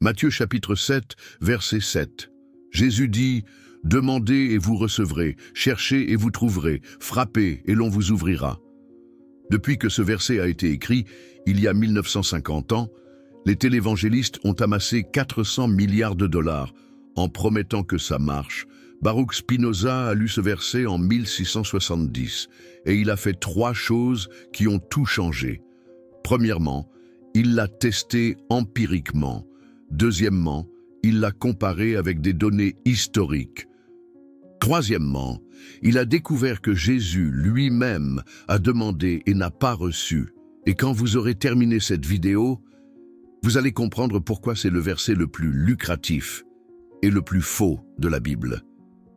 Matthieu chapitre 7, verset 7. Jésus dit « Demandez et vous recevrez, cherchez et vous trouverez, frappez et l'on vous ouvrira ». Depuis que ce verset a été écrit, il y a 1950 ans, les télévangélistes ont amassé 400 milliards de dollars en promettant que ça marche. Baruch Spinoza a lu ce verset en 1670 et il a fait 3 choses qui ont tout changé. Premièrement, il l'a testé empiriquement. Deuxièmement, il l'a comparé avec des données historiques. Troisièmement, il a découvert que Jésus lui-même a demandé et n'a pas reçu. Et quand vous aurez terminé cette vidéo, vous allez comprendre pourquoi c'est le verset le plus lucratif et le plus faux de la Bible.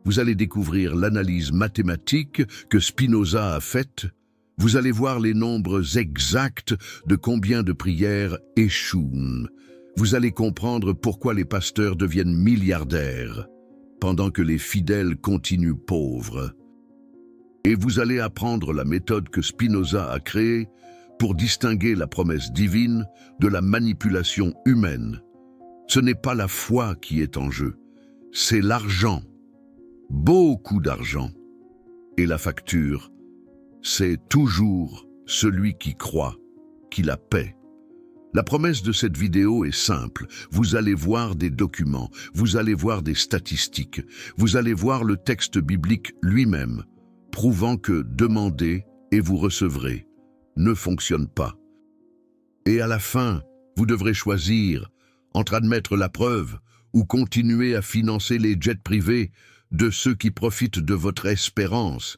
Vous allez découvrir l'analyse mathématique que Spinoza a faite. Vous allez voir les nombres exacts de combien de prières échouent. Vous allez comprendre pourquoi les pasteurs deviennent milliardaires, pendant que les fidèles continuent pauvres. Et vous allez apprendre la méthode que Spinoza a créée pour distinguer la promesse divine de la manipulation humaine. Ce n'est pas la foi qui est en jeu, c'est l'argent. Beaucoup d'argent. Et la facture, c'est toujours celui qui croit, qui la paie. La promesse de cette vidéo est simple. Vous allez voir des documents, vous allez voir des statistiques, vous allez voir le texte biblique lui-même, prouvant que « demandez et vous recevrez » ne fonctionne pas. Et à la fin, vous devrez choisir entre admettre la preuve ou continuer à financer les jets privés de ceux qui profitent de votre espérance.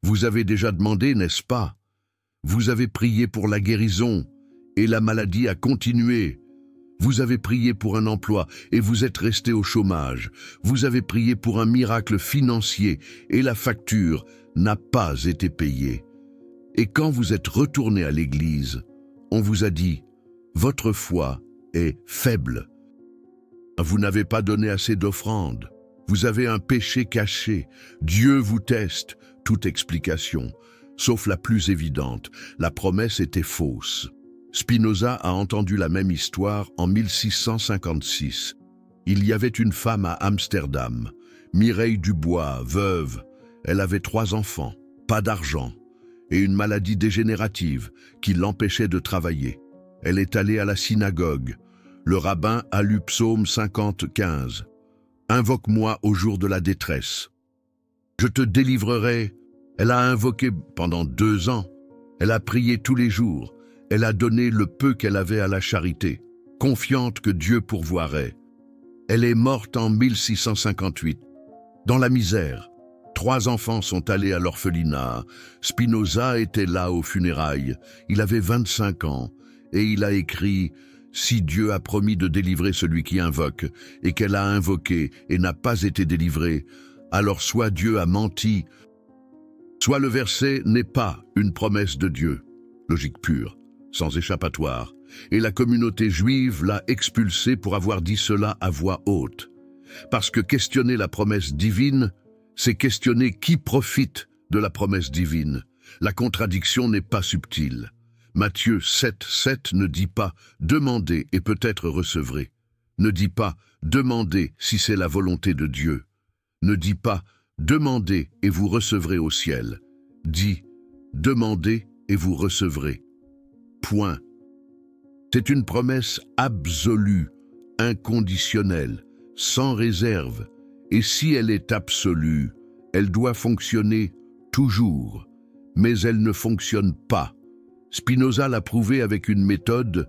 Vous avez déjà demandé, n'est-ce pas? Vous avez prié pour la guérison, et la maladie a continué. Vous avez prié pour un emploi et vous êtes resté au chômage. Vous avez prié pour un miracle financier et la facture n'a pas été payée. Et quand vous êtes retourné à l'église, on vous a dit « Votre foi est faible. Vous n'avez pas donné assez d'offrandes. Vous avez un péché caché. Dieu vous teste. » Toute explication, sauf la plus évidente, la promesse était fausse. Spinoza a entendu la même histoire en 1656. Il y avait une femme à Amsterdam, Mireille Dubois, veuve. Elle avait 3 enfants, pas d'argent, et une maladie dégénérative qui l'empêchait de travailler. Elle est allée à la synagogue. Le rabbin a lu Psaume 50:15. « Invoque-moi au jour de la détresse. Je te délivrerai. » Elle a invoqué pendant 2 ans. Elle a prié tous les jours. Elle a donné le peu qu'elle avait à la charité, confiante que Dieu pourvoirait. Elle est morte en 1658, dans la misère. 3 enfants sont allés à l'orphelinat. Spinoza était là aux funérailles. Il avait 25 ans et il a écrit « Si Dieu a promis de délivrer celui qui invoque et qu'elle a invoqué et n'a pas été délivrée, alors soit Dieu a menti, soit le verset n'est pas une promesse de Dieu. » Logique pure, sans échappatoire. Et la communauté juive l'a expulsé pour avoir dit cela à voix haute. Parce que questionner la promesse divine, c'est questionner qui profite de la promesse divine. La contradiction n'est pas subtile. Matthieu 7:7 ne dit pas « Demandez et peut-être recevrez ». Ne dit pas « Demandez si c'est la volonté de Dieu ». Ne dit pas « Demandez et vous recevrez au ciel ». Dit « Demandez et vous recevrez ». Point. C'est une promesse absolue, inconditionnelle, sans réserve. Et si elle est absolue, elle doit fonctionner toujours. Mais elle ne fonctionne pas. Spinoza l'a prouvé avec une méthode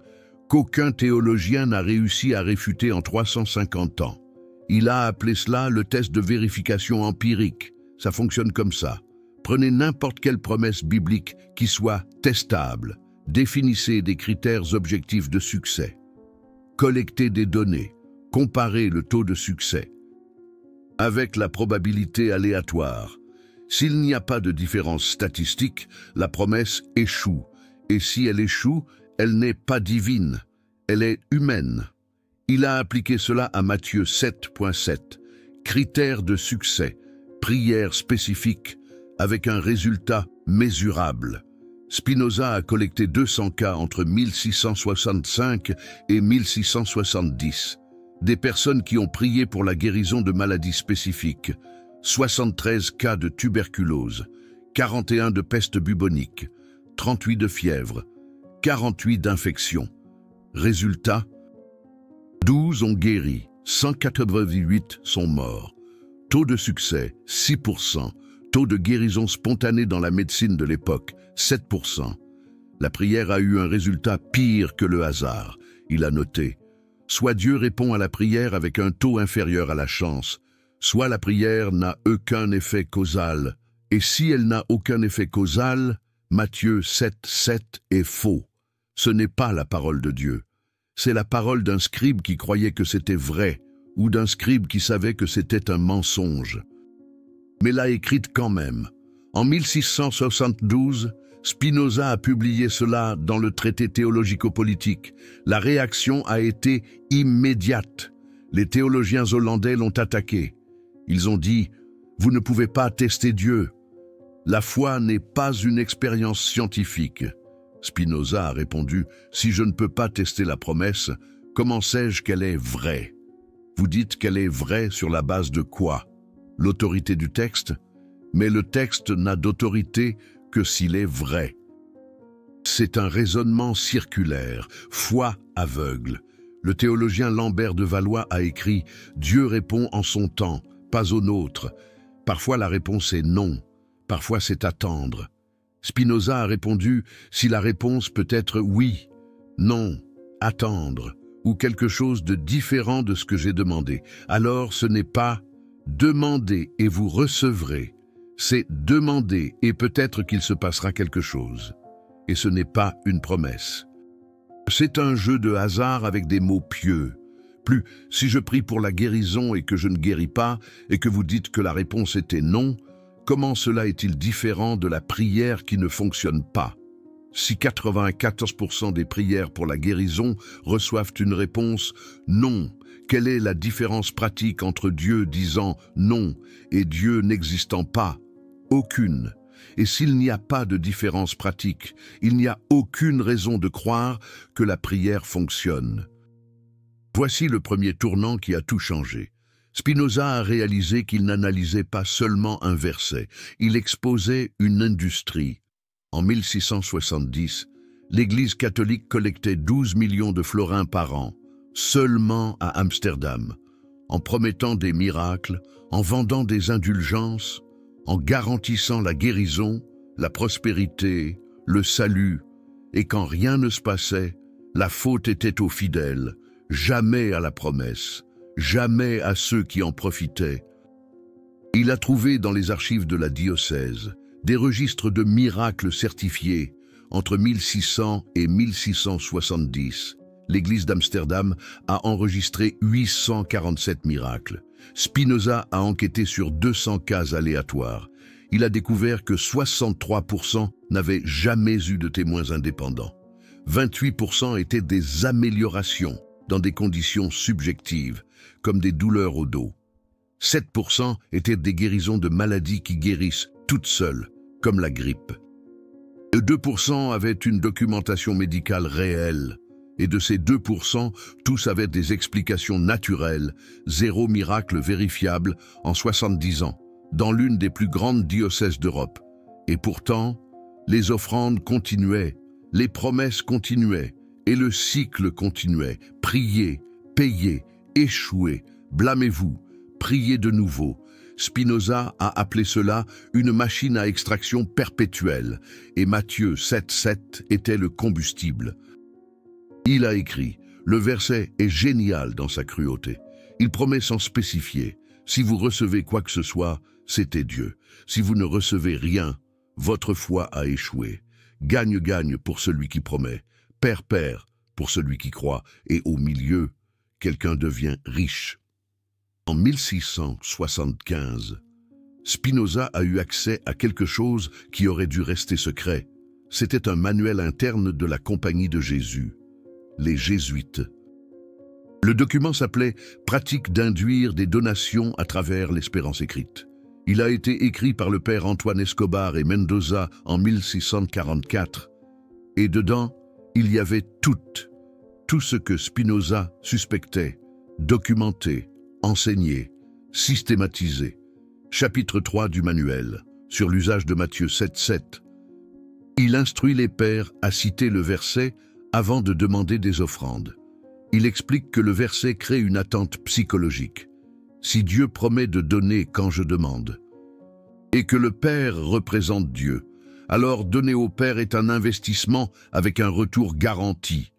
qu'aucun théologien n'a réussi à réfuter en 350 ans. Il a appelé cela le test de vérification empirique. Ça fonctionne comme ça. Prenez n'importe quelle promesse biblique qui soit testable. Définissez des critères objectifs de succès. Collectez des données. Comparez le taux de succès avec la probabilité aléatoire. S'il n'y a pas de différence statistique, la promesse échoue. Et si elle échoue, elle n'est pas divine, elle est humaine. Il a appliqué cela à Matthieu 7:7. Critères de succès, prière spécifique, avec un résultat mesurable. Spinoza a collecté 200 cas entre 1665 et 1670. des personnes qui ont prié pour la guérison de maladies spécifiques, 73 cas de tuberculose, 41 de peste bubonique, 38 de fièvre, 48 d'infections. Résultat, 12 ont guéri, 188 sont morts. Taux de succès, 6%. Taux de guérison spontanée dans la médecine de l'époque, 7%. La prière a eu un résultat pire que le hasard, il a noté. Soit Dieu répond à la prière avec un taux inférieur à la chance, soit la prière n'a aucun effet causal. Et si elle n'a aucun effet causal, Matthieu 7,7 est faux. Ce n'est pas la parole de Dieu. C'est la parole d'un scribe qui croyait que c'était vrai, ou d'un scribe qui savait que c'était un mensonge. Mais l'a écrite quand même. En 1672, Spinoza a publié cela dans le traité théologico-politique. La réaction a été immédiate. Les théologiens hollandais l'ont attaqué. Ils ont dit « Vous ne pouvez pas tester Dieu. La foi n'est pas une expérience scientifique. » Spinoza a répondu « Si je ne peux pas tester la promesse, comment sais-je qu'elle est vraie ?» Vous dites qu'elle est vraie sur la base de quoi? L'autorité du texte? Mais le texte n'a d'autorité que s'il est vrai. C'est un raisonnement circulaire, foi aveugle. Le théologien Lambert de Valois a écrit « Dieu répond en son temps, pas au nôtre. Parfois la réponse est non, parfois c'est attendre. » Spinoza a répondu « Si la réponse peut être oui, non, attendre, ou quelque chose de différent de ce que j'ai demandé, alors ce n'est pas « demandez et vous recevrez ». C'est demander et peut-être qu'il se passera quelque chose. Et ce n'est pas une promesse. C'est un jeu de hasard avec des mots pieux. Plus, si je prie pour la guérison et que je ne guéris pas, et que vous dites que la réponse était non, comment cela est-il différent de la prière qui ne fonctionne pas? Si 94% des prières pour la guérison reçoivent une réponse non, quelle est la différence pratique entre Dieu disant non et Dieu n'existant pas? Aucune. Et s'il n'y a pas de différence pratique, il n'y a aucune raison de croire que la prière fonctionne. Voici le premier tournant qui a tout changé. Spinoza a réalisé qu'il n'analysait pas seulement un verset, il exposait une industrie. En 1670, l'Église catholique collectait 12 millions de florins par an, seulement à Amsterdam, en promettant des miracles, en vendant des indulgences, en garantissant la guérison, la prospérité, le salut, et quand rien ne se passait, la faute était aux fidèles, jamais à la promesse, jamais à ceux qui en profitaient. Il a trouvé dans les archives de la diocèse des registres de miracles certifiés entre 1600 et 1670. L'Église d'Amsterdam a enregistré 847 miracles. Spinoza a enquêté sur 200 cas aléatoires. Il a découvert que 63% n'avaient jamais eu de témoins indépendants. 28% étaient des améliorations dans des conditions subjectives, comme des douleurs au dos. 7% étaient des guérisons de maladies qui guérissent toutes seules, comme la grippe. 2% avaient une documentation médicale réelle. Et de ces 2%, tous avaient des explications naturelles, zéro miracle vérifiable en 70 ans, dans l'une des plus grandes diocèses d'Europe. Et pourtant, les offrandes continuaient, les promesses continuaient, et le cycle continuait. Priez, payez, échouez, blâmez-vous, priez de nouveau. Spinoza a appelé cela une machine à extraction perpétuelle, et Matthieu 7,7 était le combustible. Il a écrit, le verset est génial dans sa cruauté. Il promet sans spécifier, si vous recevez quoi que ce soit, c'était Dieu. Si vous ne recevez rien, votre foi a échoué. Gagne-gagne pour celui qui promet, père-père pour celui qui croit, et au milieu, quelqu'un devient riche. En 1675, Spinoza a eu accès à quelque chose qui aurait dû rester secret. C'était un manuel interne de la Compagnie de Jésus. Les Jésuites. Le document s'appelait « Pratique d'induire des donations à travers l'espérance écrite ». Il a été écrit par le père Antoine Escobar et Mendoza en 1644. Et dedans, il y avait tout ce que Spinoza suspectait, documenter, enseigner, systématiser. Chapitre 3 du manuel, sur l'usage de Matthieu 7,7. Il instruit les pères à citer le verset avant de demander des offrandes. Il explique que le verset crée une attente psychologique. Si Dieu promet de donner quand je demande, et que le Père représente Dieu, alors donner au Père est un investissement avec un retour garanti.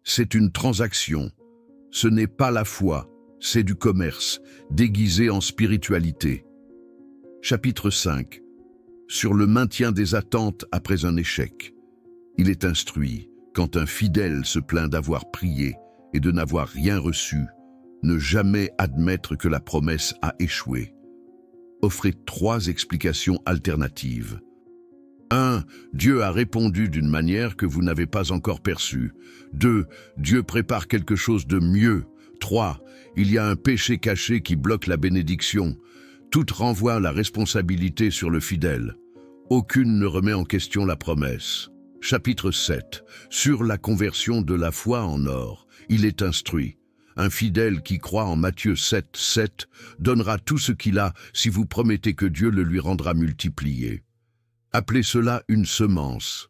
C'est une transaction. Ce n'est pas la foi, c'est du commerce, déguisé en spiritualité. Chapitre 5. Sur le maintien des attentes après un échec. Il est instruit, quand un fidèle se plaint d'avoir prié et de n'avoir rien reçu, ne jamais admettre que la promesse a échoué. Offrez 3 explications alternatives. 1. Dieu a répondu d'une manière que vous n'avez pas encore perçue. 2. Dieu prépare quelque chose de mieux. 3. Il y a un péché caché qui bloque la bénédiction. Toutes renvoient la responsabilité sur le fidèle. Aucune ne remet en question la promesse. Chapitre 7. Sur la conversion de la foi en or, il est instruit. Un fidèle qui croit en Matthieu 7,7 donnera tout ce qu'il a si vous promettez que Dieu le lui rendra multiplié. Appelez cela une semence.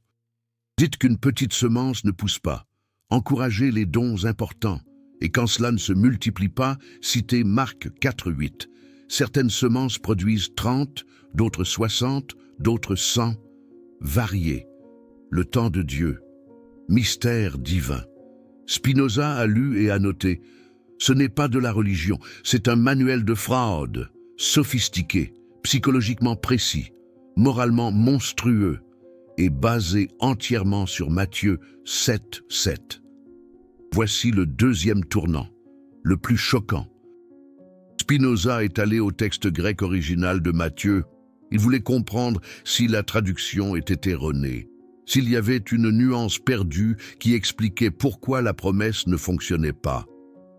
Dites qu'une petite semence ne pousse pas. Encouragez les dons importants. Et quand cela ne se multiplie pas, citez Marc 4,8. Certaines semences produisent 30, d'autres 60, d'autres 100. Variez. Le temps de Dieu. Mystère divin. Spinoza a lu et a noté. Ce n'est pas de la religion, c'est un manuel de fraude, sophistiqué, psychologiquement précis, moralement monstrueux et basé entièrement sur Matthieu 7,7. Voici le deuxième tournant, le plus choquant. Spinoza est allé au texte grec original de Matthieu. Il voulait comprendre si la traduction était erronée, s'il y avait une nuance perdue qui expliquait pourquoi la promesse ne fonctionnait pas.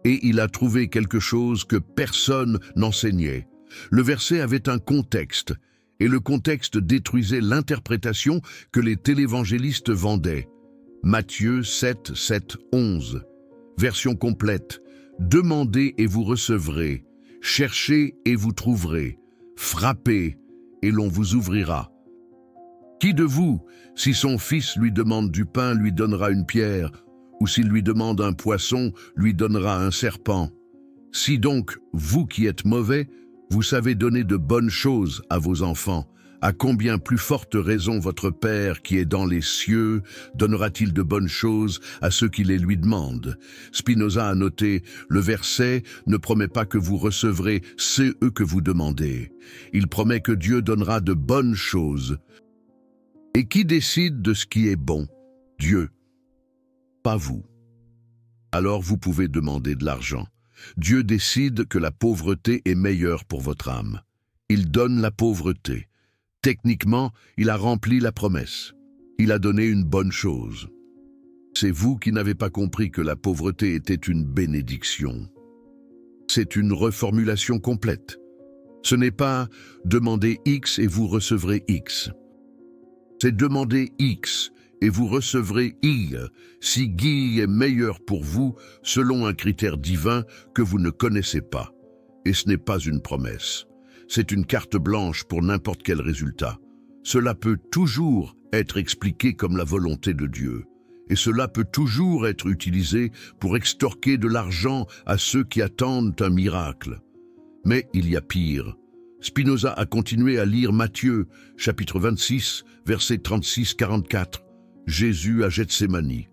Et il a trouvé quelque chose que personne n'enseignait. Le verset avait un contexte, et le contexte détruisait l'interprétation que les télévangélistes vendaient. Matthieu 7, 7, 11. Version complète. Demandez et vous recevrez. Cherchez et vous trouverez. Frappez et l'on vous ouvrira. Qui de vous, si son fils lui demande du pain, lui donnera une pierre, ou s'il lui demande un poisson, lui donnera un serpent? Si donc, vous qui êtes mauvais, vous savez donner de bonnes choses à vos enfants, à combien plus forte raison votre Père qui est dans les cieux donnera-t-il de bonnes choses à ceux qui les lui demandent? Spinoza a noté, le verset ne promet pas que vous recevrez ce que vous demandez. Il promet que Dieu donnera de bonnes choses. Et qui décide de ce qui est bon? Dieu. Pas vous. Alors vous pouvez demander de l'argent. Dieu décide que la pauvreté est meilleure pour votre âme. Il donne la pauvreté. Techniquement, il a rempli la promesse. Il a donné une bonne chose. C'est vous qui n'avez pas compris que la pauvreté était une bénédiction. C'est une reformulation complète. Ce n'est pas « demandez X et vous recevrez X ». C'est « demandez X » et vous recevrez I, si Guy est meilleur pour vous selon un critère divin que vous ne connaissez pas. Et ce n'est pas une promesse. C'est une carte blanche pour n'importe quel résultat. Cela peut toujours être expliqué comme la volonté de Dieu. Et cela peut toujours être utilisé pour extorquer de l'argent à ceux qui attendent un miracle. Mais il y a pire. Spinoza a continué à lire Matthieu, chapitre 26, versets 36-44. Jésus à Gethsémani.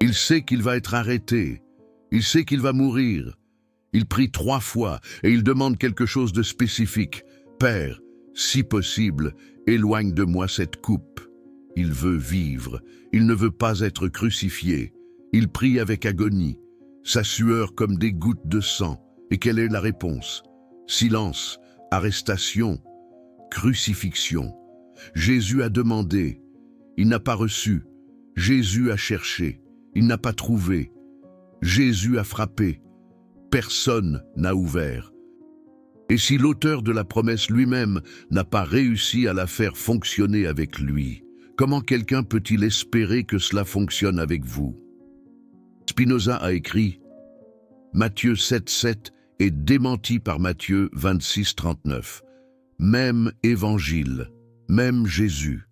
Il sait qu'il va être arrêté. Il sait qu'il va mourir. Il prie 3 fois et il demande quelque chose de spécifique. « Père, si possible, éloigne de moi cette coupe. » Il veut vivre. Il ne veut pas être crucifié. Il prie avec agonie. Sa sueur comme des gouttes de sang. Et quelle est la réponse? Silence, arrestation, crucifixion. Jésus a demandé. Il n'a pas reçu. Jésus a cherché. Il n'a pas trouvé. Jésus a frappé. Personne n'a ouvert. Et si l'auteur de la promesse lui-même n'a pas réussi à la faire fonctionner avec lui, comment quelqu'un peut-il espérer que cela fonctionne avec vous? Spinoza a écrit Matthieu 7,7 est démenti par Matthieu 26,39. Même évangile, même Jésus.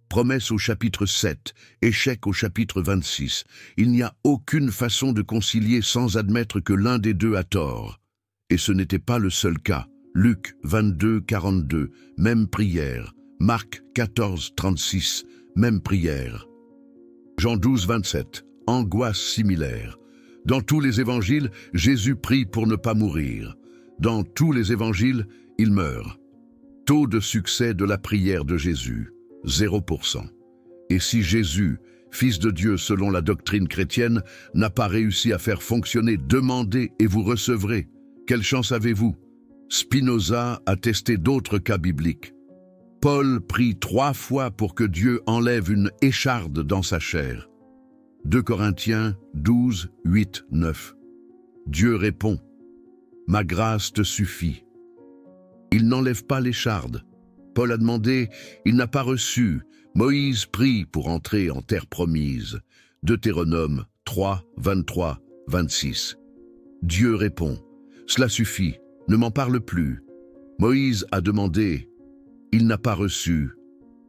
Promesse au chapitre 7, échec au chapitre 26. Il n'y a aucune façon de concilier sans admettre que l'un des deux a tort. Et ce n'était pas le seul cas. Luc 22,42, même prière. Marc 14,36, même prière. Jean 12,27, angoisse similaire. Dans tous les évangiles, Jésus prie pour ne pas mourir. Dans tous les évangiles, il meurt. Taux de succès de la prière de Jésus, 0%. Et si Jésus, Fils de Dieu selon la doctrine chrétienne, n'a pas réussi à faire fonctionner « Demandez et vous recevrez », quelle chance avez-vous? Spinoza a testé d'autres cas bibliques. Paul prie 3 fois pour que Dieu enlève une écharde dans sa chair. 2 Corinthiens 12, 8, 9. Dieu répond, « Ma grâce te suffit ». Il n'enlève pas l'écharde. Paul a demandé, il n'a pas reçu. Moïse prie pour entrer en terre promise. Deutéronome 3, 23, 26. Dieu répond, « Cela suffit, ne m'en parle plus ». Moïse a demandé, il n'a pas reçu.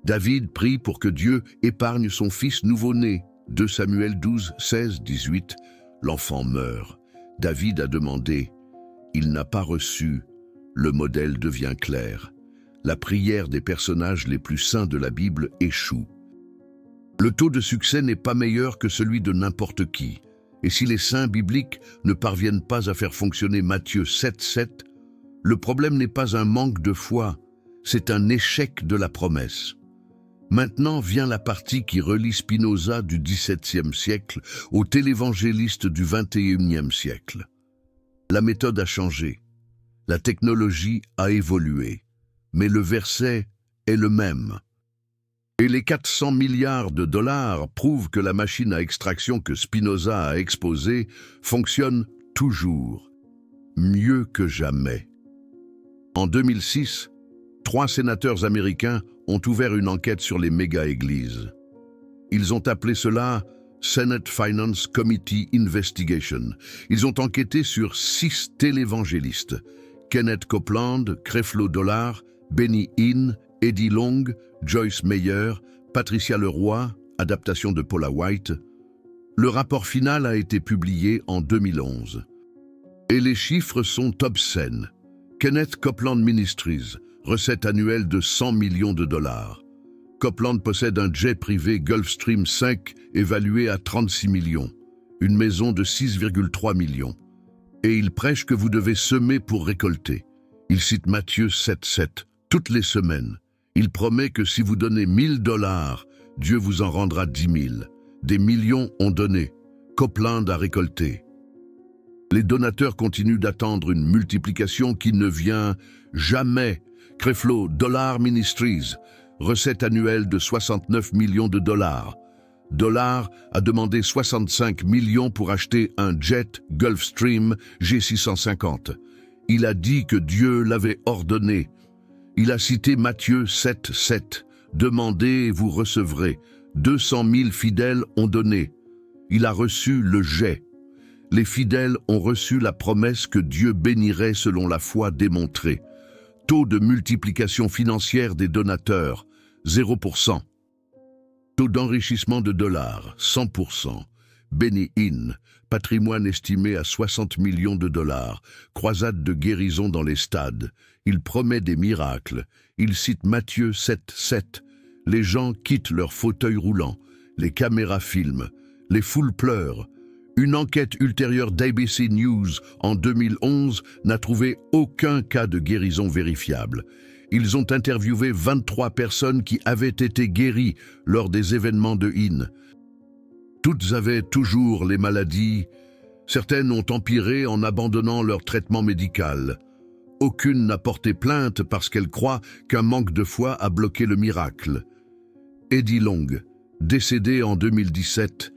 David prie pour que Dieu épargne son fils nouveau-né. 2 Samuel 12, 16, 18. L'enfant meurt. David a demandé, il n'a pas reçu. Le modèle devient clair. La prière des personnages les plus saints de la Bible échoue. Le taux de succès n'est pas meilleur que celui de n'importe qui. Et si les saints bibliques ne parviennent pas à faire fonctionner Matthieu 7,7, le problème n'est pas un manque de foi, c'est un échec de la promesse. Maintenant vient la partie qui relie Spinoza du XVIIe siècle au télévangéliste du XXIe siècle. La méthode a changé, la technologie a évolué, mais le verset est le même. Et les 400 milliards de dollars prouvent que la machine à extraction que Spinoza a exposée fonctionne toujours, mieux que jamais. En 2006, 3 sénateurs américains ont ouvert une enquête sur les méga-églises. Ils ont appelé cela Senate Finance Committee Investigation. Ils ont enquêté sur 6 télévangélistes, Kenneth Copeland, Creflo Dollar, Benny Hinn, Eddie Long, Joyce Meyer, Patricia Leroy, adaptation de Paula White. Le rapport final a été publié en 2011. Et les chiffres sont obscènes. Kenneth Copeland Ministries, recette annuelle de 100 millions de dollars. Copeland possède un jet privé Gulfstream 5 évalué à 36 millions, une maison de 6,3 millions. Et il prêche que vous devez semer pour récolter. Il cite Matthieu 7,7 toutes les semaines. Il promet que si vous donnez 1000 dollars, Dieu vous en rendra 10 000. Des millions ont donné. Copeland a récolté. Les donateurs continuent d'attendre une multiplication qui ne vient jamais. Creflo Dollar Ministries, recette annuelle de 69 millions de dollars. Dollar a demandé 65 millions pour acheter un jet Gulfstream G650. Il a dit que Dieu l'avait ordonné. Il a cité Matthieu 7,7. Demandez et vous recevrez. 200 000 fidèles ont donné. Il a reçu le jet. Les fidèles ont reçu la promesse que Dieu bénirait selon la foi démontrée. Taux de multiplication financière des donateurs, 0%. Taux d'enrichissement de dollars, 100%. Benny Hinn, patrimoine estimé à 60 millions de dollars. Croisade de guérison dans les stades. Il promet des miracles. Il cite Matthieu 7,7. Les gens quittent leurs fauteuils roulants. Les caméras filment. Les foules pleurent. Une enquête ultérieure d'ABC News en 2011 n'a trouvé aucun cas de guérison vérifiable. Ils ont interviewé 23 personnes qui avaient été guéries lors des événements de Hinn. Toutes avaient toujours les maladies. Certaines ont empiré en abandonnant leur traitement médical. Aucune n'a porté plainte parce qu'elle croit qu'un manque de foi a bloqué le miracle. Eddie Long, décédé en 2017,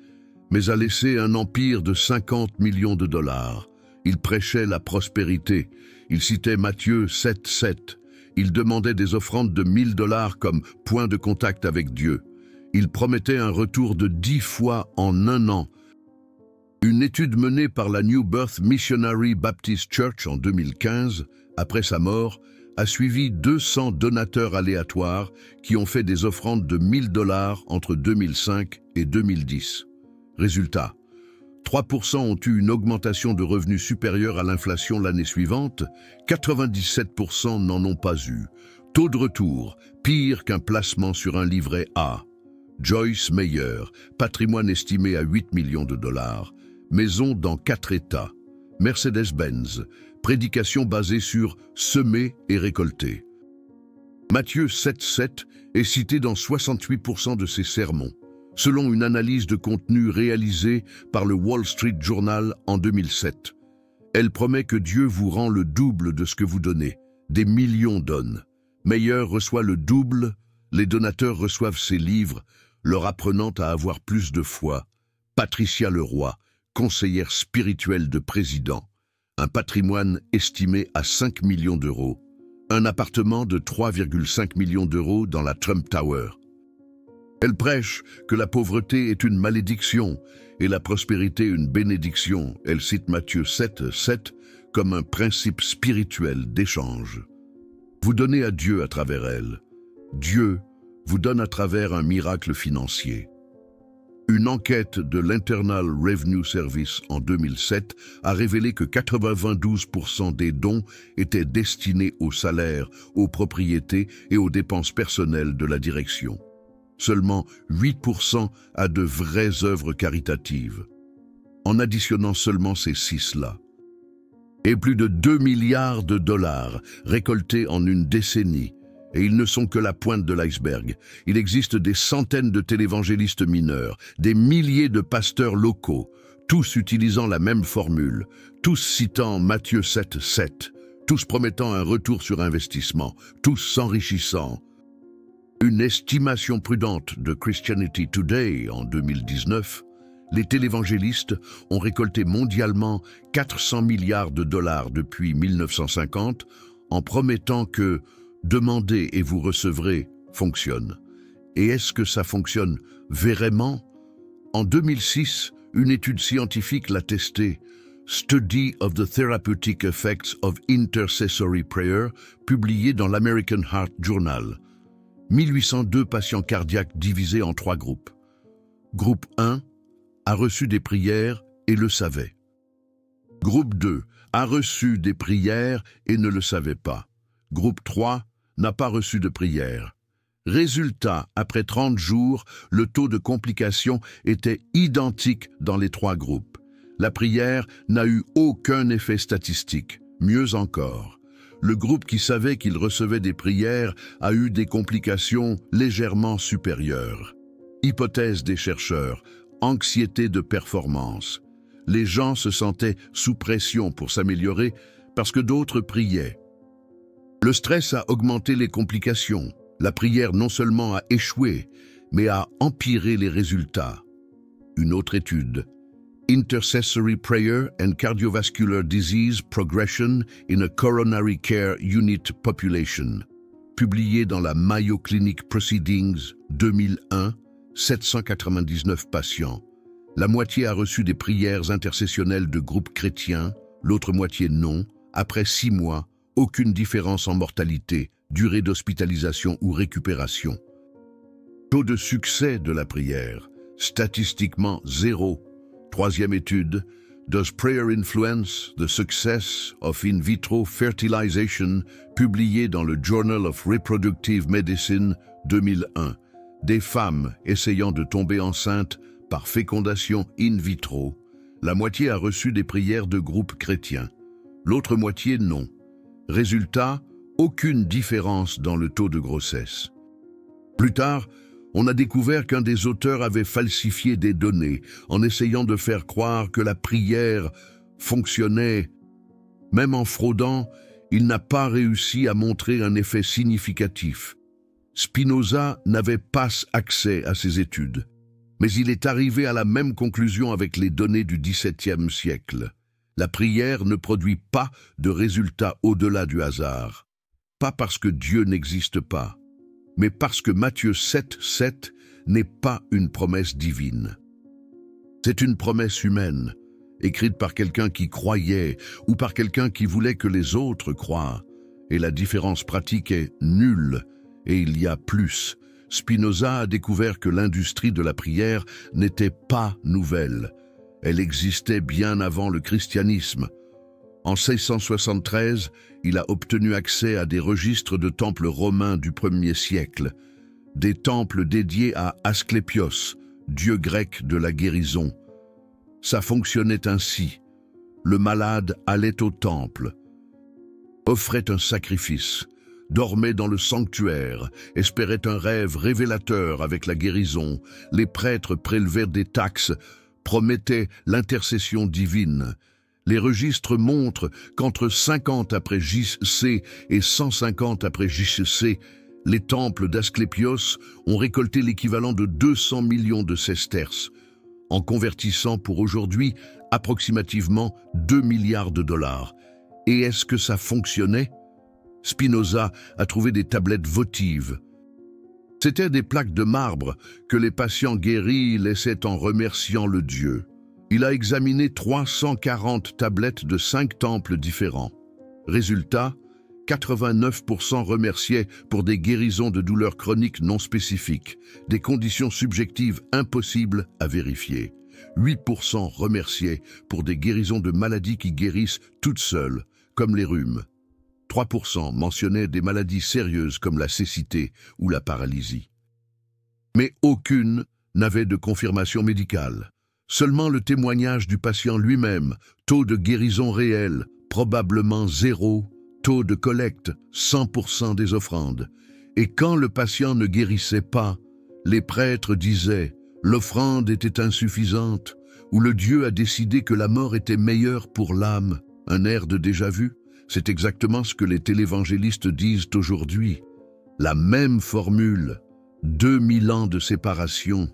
mais a laissé un empire de 50 millions de dollars. Il prêchait la prospérité. Il citait Matthieu 7,7. Il demandait des offrandes de 1000 dollars comme point de contact avec Dieu. Il promettait un retour de 10 fois en un an. Une étude menée par la New Birth Missionary Baptist Church en 2015, après sa mort, a suivi 200 donateurs aléatoires qui ont fait des offrandes de 1 000 $ entre 2005 et 2010. Résultat, 3% ont eu une augmentation de revenus supérieure à l'inflation l'année suivante, 97% n'en ont pas eu. Taux de retour, pire qu'un placement sur un livret A. Joyce Meyer, patrimoine estimé à 8 millions de $. Maison dans 4 États. Mercedes-Benz, prédication basée sur semer et récolter. Matthieu 7,7 est cité dans 68% de ses sermons, selon une analyse de contenu réalisée par le Wall Street Journal en 2007. Elle promet que Dieu vous rend le double de ce que vous donnez. Des millions donnent. Meyer reçoit le double, les donateurs reçoivent ses livres, leur apprenant à avoir plus de foi. Patricia Leroy, conseillère spirituelle de président. Un patrimoine estimé à 5 millions d'euros. Un appartement de 3,5 millions d'euros dans la Trump Tower. Elle prêche que la pauvreté est une malédiction et la prospérité une bénédiction. Elle cite Matthieu 7,7 comme un principe spirituel d'échange. Vous donnez à Dieu à travers elle. Dieu vous donne à travers un miracle financier. Une enquête de l'Internal Revenue Service en 2007 a révélé que 92% des dons étaient destinés aux salaires, aux propriétés et aux dépenses personnelles de la direction. Seulement 8% à de vraies œuvres caritatives. En additionnant seulement ces 6-là. Et plus de 2 milliards de dollars récoltés en une décennie. Et ils ne sont que la pointe de l'iceberg. Il existe des centaines de télévangélistes mineurs, des milliers de pasteurs locaux, tous utilisant la même formule, tous citant Matthieu 7,7, tous promettant un retour sur investissement, tous s'enrichissant. Une estimation prudente de Christianity Today en 2019, les télévangélistes ont récolté mondialement 400 milliards de dollars depuis 1950 en promettant que « demandez et vous recevrez » fonctionne. Et est-ce que ça fonctionne vraiment? En 2006, une étude scientifique l'a testé, Study of the Therapeutic Effects of Intercessory Prayer, publiée dans l'American Heart Journal. 1802 patients cardiaques divisés en 3 groupes. Groupe 1 a reçu des prières et le savait. Groupe 2 a reçu des prières et ne le savait pas. Groupe 3 n'a pas reçu de prières. Résultat, après 30 jours, le taux de complications était identique dans les 3 groupes. La prière n'a eu aucun effet statistique. Mieux encore, le groupe qui savait qu'il recevait des prières a eu des complications légèrement supérieures. Hypothèse des chercheurs, anxiété de performance. Les gens se sentaient sous pression pour s'améliorer parce que d'autres priaient. Le stress a augmenté les complications. La prière non seulement a échoué, mais a empiré les résultats. Une autre étude, Intercessory Prayer and Cardiovascular Disease Progression in a Coronary Care Unit Population, publiée dans la Mayo Clinic Proceedings 2001, 799 patients. La moitié a reçu des prières intercessionnelles de groupes chrétiens, l'autre moitié non. Après 6 mois, aucune différence en mortalité, durée d'hospitalisation ou récupération. Taux de succès de la prière, statistiquement 0. Troisième étude, Does Prayer Influence the Success of In Vitro Fertilization, publiée dans le Journal of Reproductive Medicine 2001. Des femmes essayant de tomber enceintes par fécondation in vitro, la moitié a reçu des prières de groupes chrétiens, l'autre moitié non. Résultat, aucune différence dans le taux de grossesse. Plus tard, on a découvert qu'un des auteurs avait falsifié des données en essayant de faire croire que la prière fonctionnait. Même en fraudant, il n'a pas réussi à montrer un effet significatif. Spinoza n'avait pas accès à ces études, mais il est arrivé à la même conclusion avec les données du XVIIe siècle. La prière ne produit pas de résultats au-delà du hasard. Pas parce que Dieu n'existe pas, mais parce que Matthieu 7,7 n'est pas une promesse divine. C'est une promesse humaine, écrite par quelqu'un qui croyait ou par quelqu'un qui voulait que les autres croient. Et la différence pratique est nulle, et il y a plus. Spinoza a découvert que l'industrie de la prière n'était pas nouvelle. Elle existait bien avant le christianisme. En 1673, il a obtenu accès à des registres de temples romains du 1er siècle, des temples dédiés à Asclépios, dieu grec de la guérison. Ça fonctionnait ainsi. Le malade allait au temple, offrait un sacrifice, dormait dans le sanctuaire, espérait un rêve révélateur avec la guérison. Les prêtres prélevèrent des taxes, promettaient l'intercession divine. Les registres montrent qu'entre 50 après J.C. et 150 après J.C., les temples d'Asclépios ont récolté l'équivalent de 200 millions de sesterces, en convertissant pour aujourd'hui approximativement 2 milliards de dollars. Et est-ce que ça fonctionnait? Spinoza a trouvé des tablettes votives. C'étaient des plaques de marbre que les patients guéris laissaient en remerciant le Dieu. Il a examiné 340 tablettes de 5 temples différents. Résultat, 89% remerciaient pour des guérisons de douleurs chroniques non spécifiques, des conditions subjectives impossibles à vérifier. 8% remerciaient pour des guérisons de maladies qui guérissent toutes seules, comme les rhumes. 3% mentionnaient des maladies sérieuses comme la cécité ou la paralysie. Mais aucune n'avait de confirmation médicale. Seulement le témoignage du patient lui-même, taux de guérison réel, probablement 0, taux de collecte, 100% des offrandes. Et quand le patient ne guérissait pas, les prêtres disaient « l'offrande était insuffisante » ou « le Dieu a décidé que la mort était meilleure pour l'âme ». Un air de déjà-vu, c'est exactement ce que les télévangélistes disent aujourd'hui. La même formule, 2000 ans de séparation.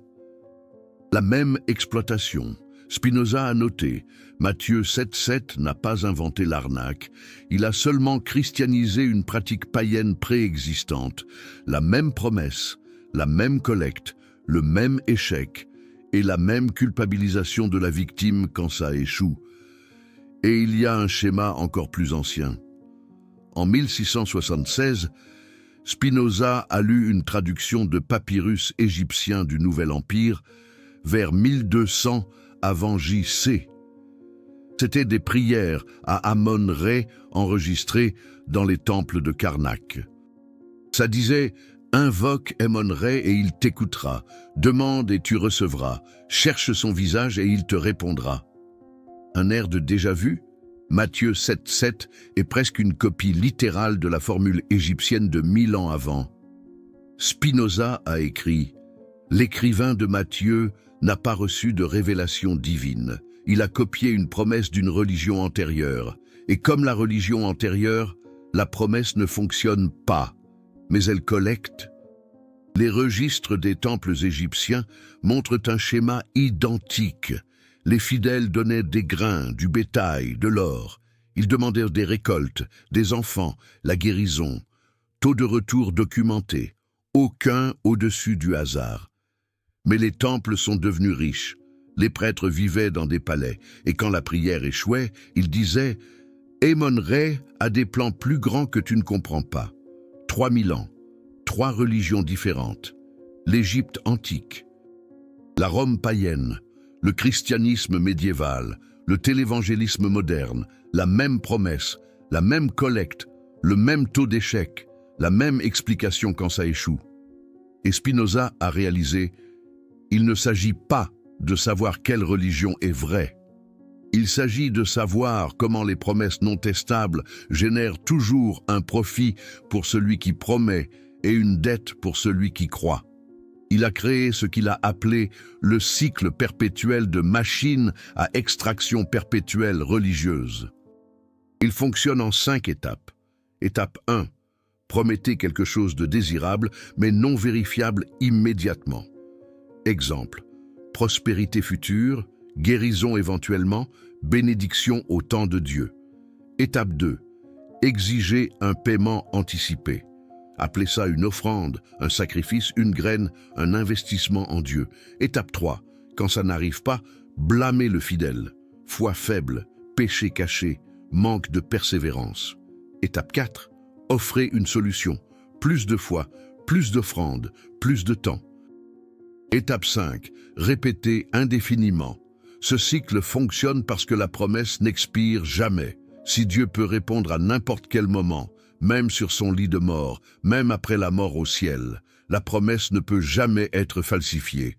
La même exploitation. Spinoza a noté, Matthieu 7,7 n'a pas inventé l'arnaque, il a seulement christianisé une pratique païenne préexistante. La même promesse, la même collecte, le même échec et la même culpabilisation de la victime quand ça échoue. Et il y a un schéma encore plus ancien. En 1676, Spinoza a lu une traduction de papyrus égyptien du Nouvel Empire vers 1200 avant J.C. C'étaient des prières à Amon-Ré enregistrées dans les temples de Karnak. Ça disait « Invoque Amon-Ré et il t'écoutera, demande et tu recevras, cherche son visage et il te répondra ». Un air de déjà-vu? Matthieu 7,7 est presque une copie littérale de la formule égyptienne de 1000 ans avant. Spinoza a écrit « L'écrivain de Matthieu n'a pas reçu de révélation divine. Il a copié une promesse d'une religion antérieure. Et comme la religion antérieure, la promesse ne fonctionne pas, mais elle collecte. » Les registres des temples égyptiens montrent un schéma identique. Les fidèles donnaient des grains, du bétail, de l'or. Ils demandèrent des récoltes, des enfants, la guérison. Taux de retour documenté, aucun au-dessus du hasard. Mais les temples sont devenus riches. Les prêtres vivaient dans des palais, et quand la prière échouait, ils disaient « Amon-Ré a des plans plus grands que tu ne comprends pas. 3000 ans, 3 religions différentes. L'Égypte antique, la Rome païenne, le christianisme médiéval, le télévangélisme moderne, la même promesse, la même collecte, le même taux d'échec, la même explication quand ça échoue. » Et Spinoza a réalisé « Il ne s'agit pas de savoir quelle religion est vraie. Il s'agit de savoir comment les promesses non testables génèrent toujours un profit pour celui qui promet et une dette pour celui qui croit. » Il a créé ce qu'il a appelé le cycle perpétuel de machines à extraction perpétuelle religieuse. Il fonctionne en 5 étapes. Étape 1. Promettez quelque chose de désirable, mais non vérifiable immédiatement. Exemple. Prospérité future, guérison éventuellement, bénédiction au temps de Dieu. Étape 2. Exigez un paiement anticipé. Appelez ça une offrande, un sacrifice, une graine, un investissement en Dieu. Étape 3. Quand ça n'arrive pas, blâmez le fidèle. foi faible, péché caché, manque de persévérance. Étape 4. Offrez une solution. Plus de foi, plus d'offrandes, plus de temps. Étape 5. Répétez indéfiniment. Ce cycle fonctionne parce que la promesse n'expire jamais. Si Dieu peut répondre à n'importe quel moment, même sur son lit de mort, même après la mort au ciel, la promesse ne peut jamais être falsifiée.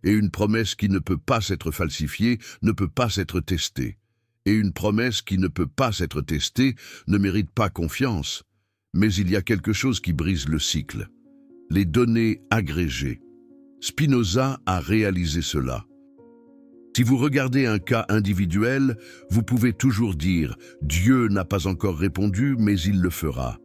Et une promesse qui ne peut pas s'être falsifiée ne peut pas s'être testée. Et une promesse qui ne peut pas s'être testée ne mérite pas confiance. Mais il y a quelque chose qui brise le cycle. Les données agrégées. Spinoza a réalisé cela. Si vous regardez un cas individuel, vous pouvez toujours dire « Dieu n'a pas encore répondu, mais il le fera ».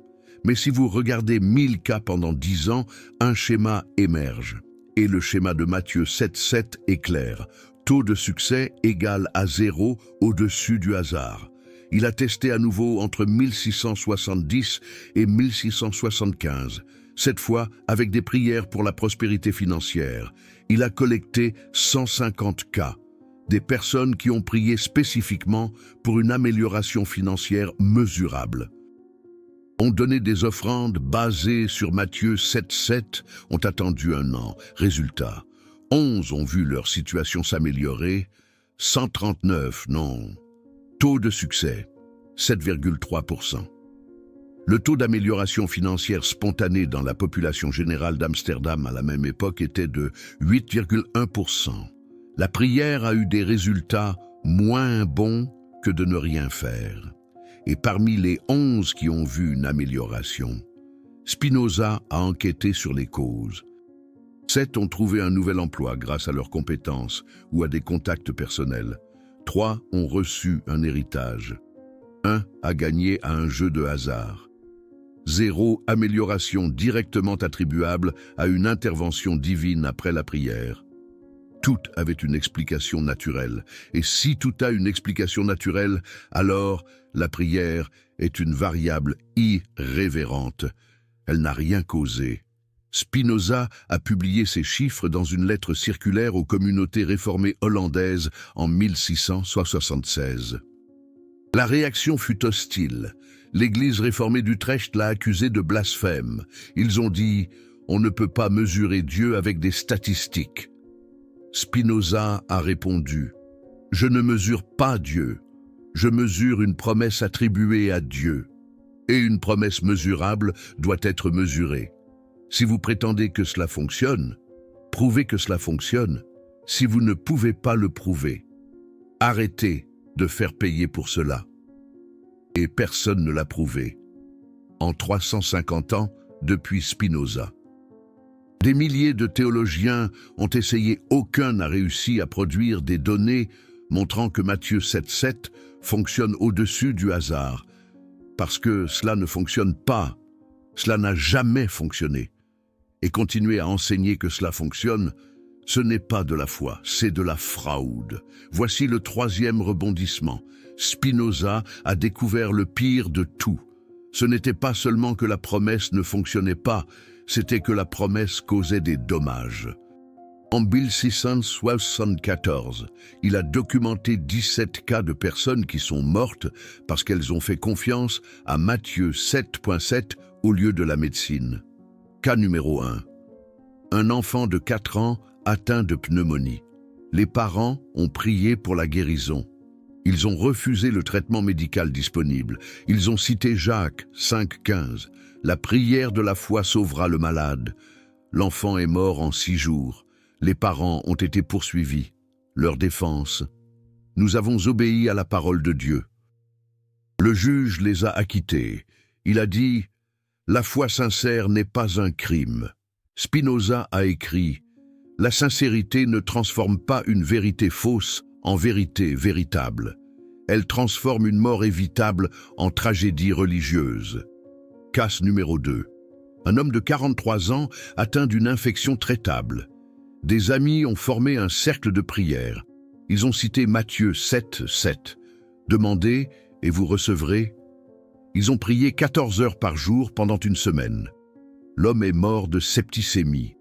Mais si vous regardez 1000 cas pendant 10 ans, un schéma émerge. Et le schéma de Matthieu 7,7 est clair. Taux de succès égal à 0 au-dessus du hasard. Il a testé à nouveau entre 1670 et 1675. Cette fois avec des prières pour la prospérité financière. Il a collecté 150 cas. Des personnes qui ont prié spécifiquement pour une amélioration financière mesurable. Ont donné des offrandes basées sur Matthieu 7,7, ont attendu 1 an. Résultat, 11 ont vu leur situation s'améliorer, 139 non. Taux de succès, 7,3%. Le taux d'amélioration financière spontanée dans la population générale d'Amsterdam à la même époque était de 8,1%. La prière a eu des résultats moins bons que de ne rien faire. Et parmi les 11 qui ont vu une amélioration, Spinoza a enquêté sur les causes. 7 ont trouvé un nouvel emploi grâce à leurs compétences ou à des contacts personnels. 3 ont reçu un héritage. 1 a gagné à un jeu de hasard. 0 amélioration directement attribuable à une intervention divine après la prière. Tout avait une explication naturelle. Et si tout a une explication naturelle, alors la prière est une variable irrévérente. Elle n'a rien causé. Spinoza a publié ces chiffres dans une lettre circulaire aux communautés réformées hollandaises en 1676. La réaction fut hostile. L'Église réformée d'Utrecht l'a accusé de blasphème. Ils ont dit « On ne peut pas mesurer Dieu avec des statistiques ». Spinoza a répondu « Je ne mesure pas Dieu, je mesure une promesse attribuée à Dieu. Et une promesse mesurable doit être mesurée. Si vous prétendez que cela fonctionne, prouvez que cela fonctionne. Si vous ne pouvez pas le prouver, arrêtez de faire payer pour cela. » Et personne ne l'a prouvé. En 350 ans, depuis Spinoza. Des milliers de théologiens ont essayé, aucun n'a réussi à produire des données montrant que Matthieu 7,7 fonctionne au-dessus du hasard, parce que cela ne fonctionne pas, cela n'a jamais fonctionné. Et continuer à enseigner que cela fonctionne, ce n'est pas de la foi, c'est de la fraude. Voici le 3e rebondissement. Spinoza a découvert le pire de tout. Ce n'était pas seulement que la promesse ne fonctionnait pas, c'était que la promesse causait des dommages. En 1674, il a documenté 17 cas de personnes qui sont mortes parce qu'elles ont fait confiance à Matthieu 7,7 au lieu de la médecine. Cas numéro 1. Un enfant de 4 ans atteint de pneumonie. Les parents ont prié pour la guérison. Ils ont refusé le traitement médical disponible. Ils ont cité Jacques 5,15. La prière de la foi sauvera le malade. L'enfant est mort en 6 jours. Les parents ont été poursuivis. Leur défense. Nous avons obéi à la parole de Dieu. Le juge les a acquittés. Il a dit « La foi sincère n'est pas un crime ». Spinoza a écrit « La sincérité ne transforme pas une vérité fausse en vérité véritable. Elle transforme une mort évitable en tragédie religieuse. » Cas numéro 2. Un homme de 43 ans atteint d'une infection traitable. Des amis ont formé un cercle de prière. Ils ont cité Matthieu 7,7. Demandez et vous recevrez. Ils ont prié 14 heures par jour pendant une semaine. L'homme est mort de septicémie.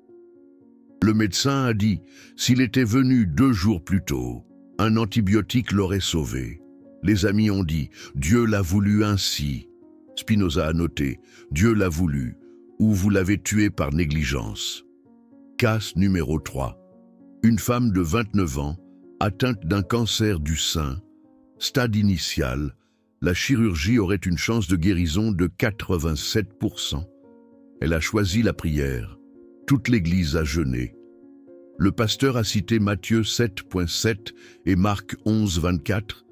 Le médecin a dit, s'il était venu 2 jours plus tôt, un antibiotique l'aurait sauvé. Les amis ont dit « Dieu l'a voulu ainsi ». Spinoza a noté « Dieu l'a voulu » ou « Vous l'avez tué par négligence ». Cas numéro 3. Une femme de 29 ans, atteinte d'un cancer du sein, stade initial, la chirurgie aurait une chance de guérison de 87%. Elle a choisi la prière. Toute l'Église a jeûné. Le pasteur a cité Matthieu 7,7 et Marc 11,24.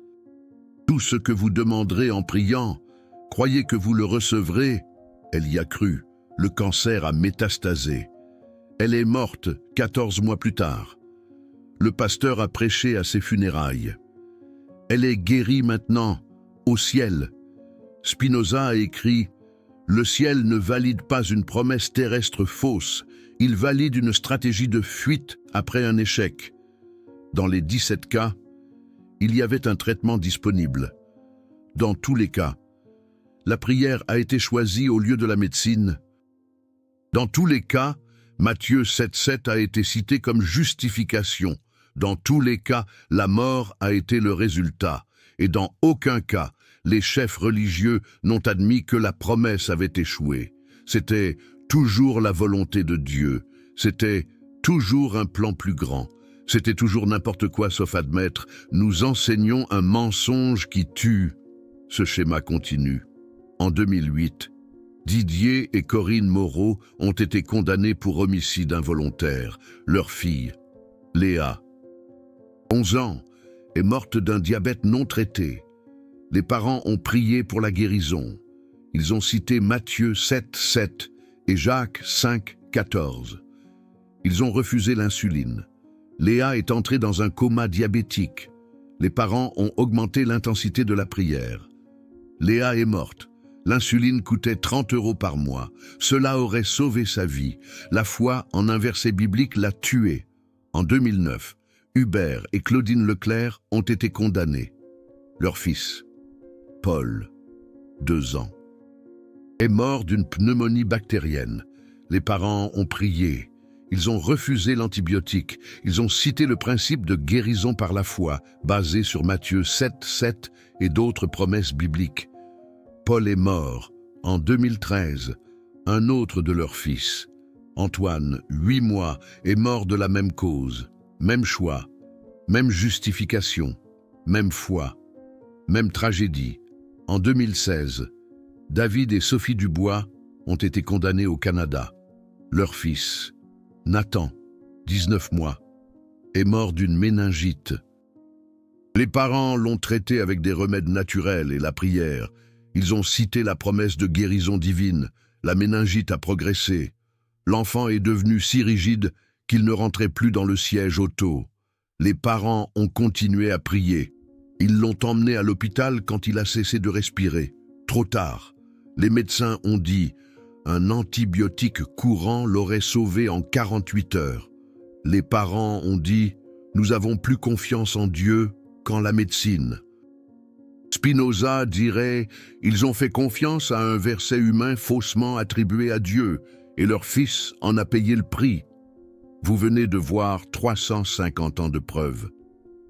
Tout ce que vous demanderez en priant, croyez que vous le recevrez. Elle y a cru. Le cancer a métastasé. Elle est morte 14 mois plus tard. Le pasteur a prêché à ses funérailles. Elle est guérie maintenant, au ciel. Spinoza a écrit « Le ciel ne valide pas une promesse terrestre fausse, il valide une stratégie de fuite après un échec. » Dans les 17 cas, il y avait un traitement disponible. Dans tous les cas, la prière a été choisie au lieu de la médecine. Dans tous les cas, Matthieu 7,7 a été cité comme justification. Dans tous les cas, la mort a été le résultat. Et dans aucun cas, les chefs religieux n'ont admis que la promesse avait échoué. C'était toujours la volonté de Dieu. C'était toujours un plan plus grand. C'était toujours n'importe quoi sauf admettre « Nous enseignons un mensonge qui tue ». Ce schéma continue. En 2008, Didier et Corinne Moreau ont été condamnés pour homicide involontaire. Leur fille, Léa, 11 ans, est morte d'un diabète non traité. Les parents ont prié pour la guérison. Ils ont cité Matthieu 7,7 et Jacques 5,14. Ils ont refusé l'insuline. Léa est entrée dans un coma diabétique. Les parents ont augmenté l'intensité de la prière. Léa est morte. L'insuline coûtait 30 € par mois. Cela aurait sauvé sa vie. La foi en un verset biblique l'a tuée. En 2009, Hubert et Claudine Leclerc ont été condamnés. Leur fils, Paul, 2 ans, est mort d'une pneumonie bactérienne. Les parents ont prié. Ils ont refusé l'antibiotique. Ils ont cité le principe de guérison par la foi, basé sur Matthieu 7,7 et d'autres promesses bibliques. Paul est mort en 2013. Un autre de leurs fils, Antoine, 8 mois, est mort de la même cause. Même choix, même justification, même foi, même tragédie. En 2016, David et Sophie Dubois ont été condamnés au Canada. Leur fils, Nathan, 19 mois, est mort d'une méningite. Les parents l'ont traité avec des remèdes naturels et la prière. Ils ont cité la promesse de guérison divine. La méningite a progressé. L'enfant est devenu si rigide qu'il ne rentrait plus dans le siège auto. Les parents ont continué à prier. Ils l'ont emmené à l'hôpital quand il a cessé de respirer. Trop tard. Les médecins ont dit « Un antibiotique courant l'aurait sauvé en 48 heures ». Les parents ont dit « Nous avons plus confiance en Dieu qu'en la médecine ». Spinoza dirait « Ils ont fait confiance à un verset humain faussement attribué à Dieu, et leur fils en a payé le prix ». Vous venez de voir 350 ans de preuves.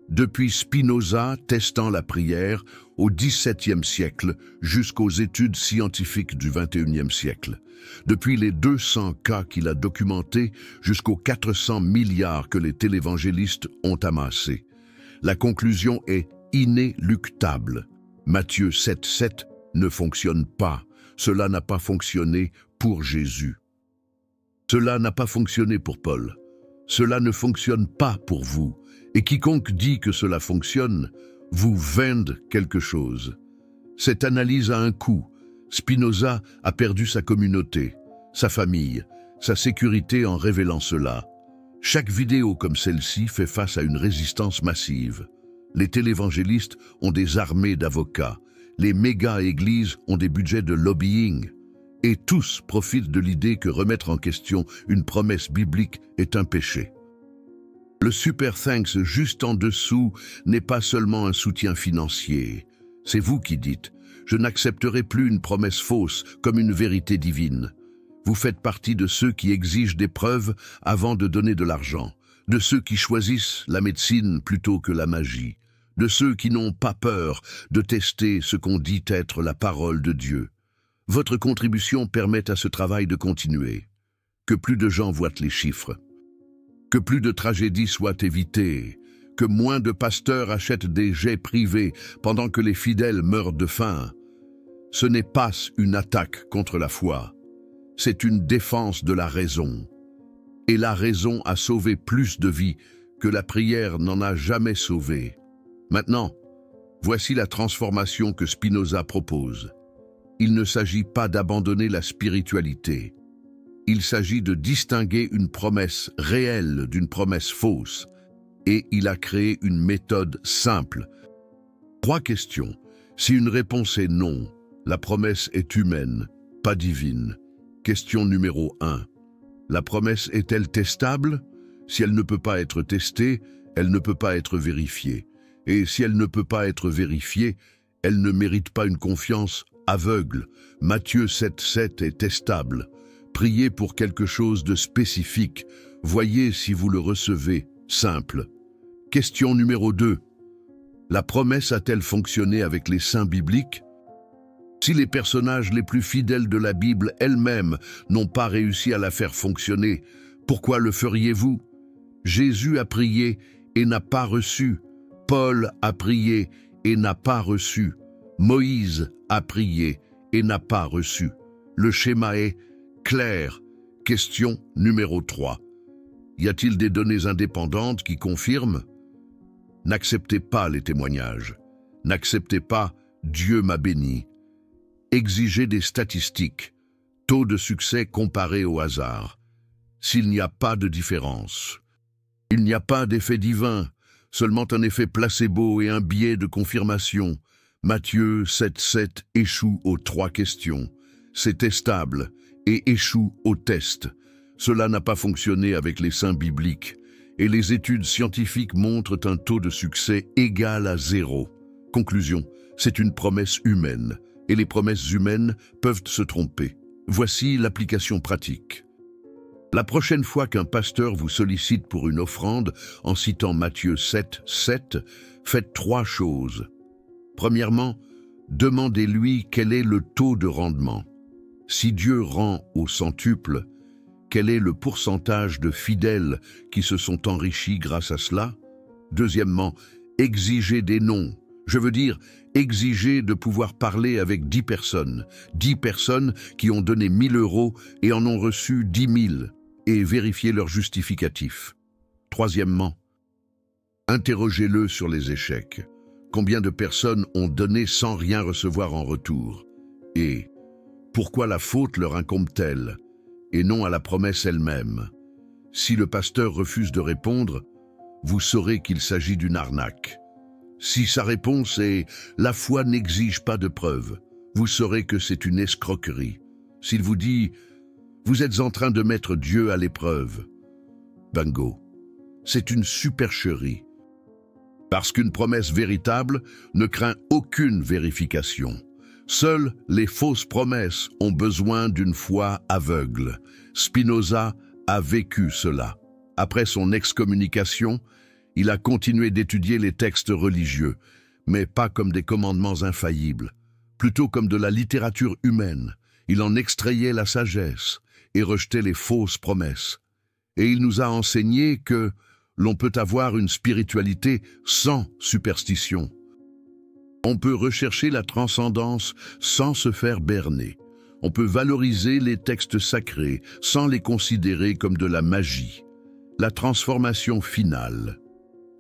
Depuis Spinoza testant la prière au XVIIe siècle jusqu'aux études scientifiques du XXIe siècle. Depuis les 200 cas qu'il a documentés jusqu'aux 400 milliards que les télévangélistes ont amassés. La conclusion est inéluctable. Matthieu 7,7 ne fonctionne pas. Cela n'a pas fonctionné pour Jésus. Cela n'a pas fonctionné pour Paul. Cela ne fonctionne pas pour vous. Et quiconque dit que cela fonctionne, vous vende quelque chose. Cette analyse a un coût. Spinoza a perdu sa communauté, sa famille, sa sécurité en révélant cela. Chaque vidéo comme celle-ci fait face à une résistance massive. Les télévangélistes ont des armées d'avocats. Les méga-églises ont des budgets de lobbying. Et tous profitent de l'idée que remettre en question une promesse biblique est un péché. Le super thanks juste en dessous n'est pas seulement un soutien financier. C'est vous qui dites « Je n'accepterai plus une promesse fausse comme une vérité divine ». Vous faites partie de ceux qui exigent des preuves avant de donner de l'argent. de ceux qui choisissent la médecine plutôt que la magie, de ceux qui n'ont pas peur de tester ce qu'on dit être la parole de Dieu. Votre contribution permet à ce travail de continuer. Que plus de gens voient les chiffres, que plus de tragédies soient évitées, que moins de pasteurs achètent des jets privés pendant que les fidèles meurent de faim. Ce n'est pas une attaque contre la foi, c'est une défense de la raison. Et la raison a sauvé plus de vies que la prière n'en a jamais sauvé. Maintenant, voici la transformation que Spinoza propose. Il ne s'agit pas d'abandonner la spiritualité. Il s'agit de distinguer une promesse réelle d'une promesse fausse. Et il a créé une méthode simple. 3 questions. Si une réponse est non, la promesse est humaine, pas divine. Question numéro 1. La promesse est-elle testable? Si elle ne peut pas être testée, elle ne peut pas être vérifiée. Et si elle ne peut pas être vérifiée, elle ne mérite pas une confiance aveugle. Matthieu 7,7 est testable. Priez pour quelque chose de spécifique. Voyez si vous le recevez. Simple. Question numéro 2. La promesse a-t-elle fonctionné avec les saints bibliques? Si les personnages les plus fidèles de la Bible elles-mêmes n'ont pas réussi à la faire fonctionner, pourquoi le feriez-vous? Jésus a prié et n'a pas reçu. Paul a prié et n'a pas reçu. Moïse a prié et n'a pas reçu. Le schéma est clair. Question numéro 3. Y a-t-il des données indépendantes qui confirment? N'acceptez pas les témoignages. N'acceptez pas « Dieu m'a béni ». Exigez des statistiques, taux de succès comparé au hasard. S'il n'y a pas de différence, il n'y a pas d'effet divin, seulement un effet placebo et un biais de confirmation. Matthieu 7,7 échoue aux 3 questions. C'est testable et échoue au test. Cela n'a pas fonctionné avec les saints bibliques et les études scientifiques montrent un taux de succès égal à 0. Conclusion, c'est une promesse humaine et les promesses humaines peuvent se tromper. Voici l'application pratique. La prochaine fois qu'un pasteur vous sollicite pour une offrande en citant Matthieu 7,7, faites 3 choses. Premièrement, demandez-lui quel est le taux de rendement. Si Dieu rend au centuple, quel est le pourcentage de fidèles qui se sont enrichis grâce à cela? Deuxièmement, exigez des noms. Je veux dire, exigez de pouvoir parler avec 10 personnes. 10 personnes qui ont donné 1 000 € et en ont reçu 10 000, et vérifiez leur justificatif. Troisièmement, interrogez-le sur les échecs. Combien de personnes ont donné sans rien recevoir en retour? Et pourquoi la faute leur incombe-t-elle, et non à la promesse elle-même? Si le pasteur refuse de répondre, vous saurez qu'il s'agit d'une arnaque. Si sa réponse est « la foi n'exige pas de preuves », vous saurez que c'est une escroquerie. S'il vous dit « vous êtes en train de mettre Dieu à l'épreuve », bingo, c'est une supercherie. Parce qu'une promesse véritable ne craint aucune vérification. Seules les fausses promesses ont besoin d'une foi aveugle. Spinoza a vécu cela. Après son excommunication, il a continué d'étudier les textes religieux, mais pas comme des commandements infaillibles, plutôt comme de la littérature humaine. Il en extrayait la sagesse et rejetait les fausses promesses. Et il nous a enseigné que l'on peut avoir une spiritualité sans superstition. On peut rechercher la transcendance sans se faire berner. On peut valoriser les textes sacrés sans les considérer comme de la magie. La transformation finale.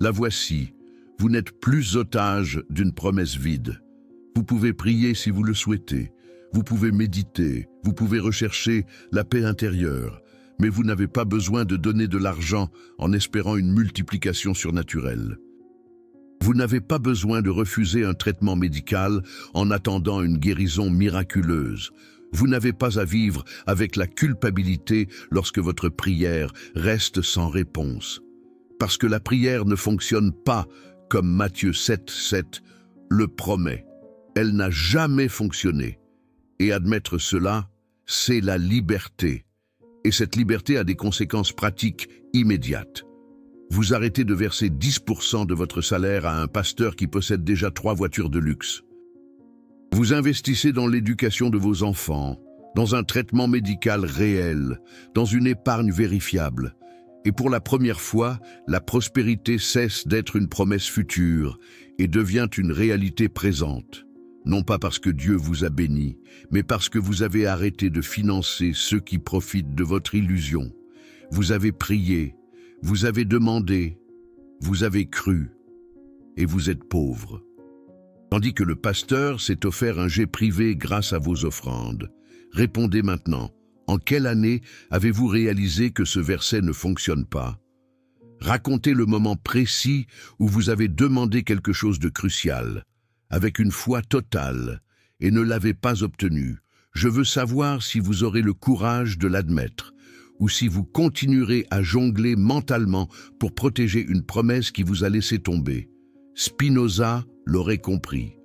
La voici. Vous n'êtes plus otage d'une promesse vide. Vous pouvez prier si vous le souhaitez. Vous pouvez méditer. Vous pouvez rechercher la paix intérieure. Mais vous n'avez pas besoin de donner de l'argent en espérant une multiplication surnaturelle. Vous n'avez pas besoin de refuser un traitement médical en attendant une guérison miraculeuse. Vous n'avez pas à vivre avec la culpabilité lorsque votre prière reste sans réponse. Parce que la prière ne fonctionne pas comme Matthieu 7,7 le promet. Elle n'a jamais fonctionné. Et admettre cela, c'est la liberté. Et cette liberté a des conséquences pratiques immédiates. Vous arrêtez de verser 10% de votre salaire à un pasteur qui possède déjà 3 voitures de luxe. Vous investissez dans l'éducation de vos enfants, dans un traitement médical réel, dans une épargne vérifiable. Et pour la première fois, la prospérité cesse d'être une promesse future et devient une réalité présente. Non pas parce que Dieu vous a béni, mais parce que vous avez arrêté de financer ceux qui profitent de votre illusion. Vous avez prié, vous avez demandé, vous avez cru, et vous êtes pauvre. Tandis que le pasteur s'est offert un jet privé grâce à vos offrandes. Répondez maintenant, en quelle année avez-vous réalisé que ce verset ne fonctionne pas? Racontez le moment précis où vous avez demandé quelque chose de crucial, avec une foi totale, et ne l'avez pas obtenu. Je veux savoir si vous aurez le courage de l'admettre, ou si vous continuerez à jongler mentalement pour protéger une promesse qui vous a laissé tomber. Spinoza l'aurait compris.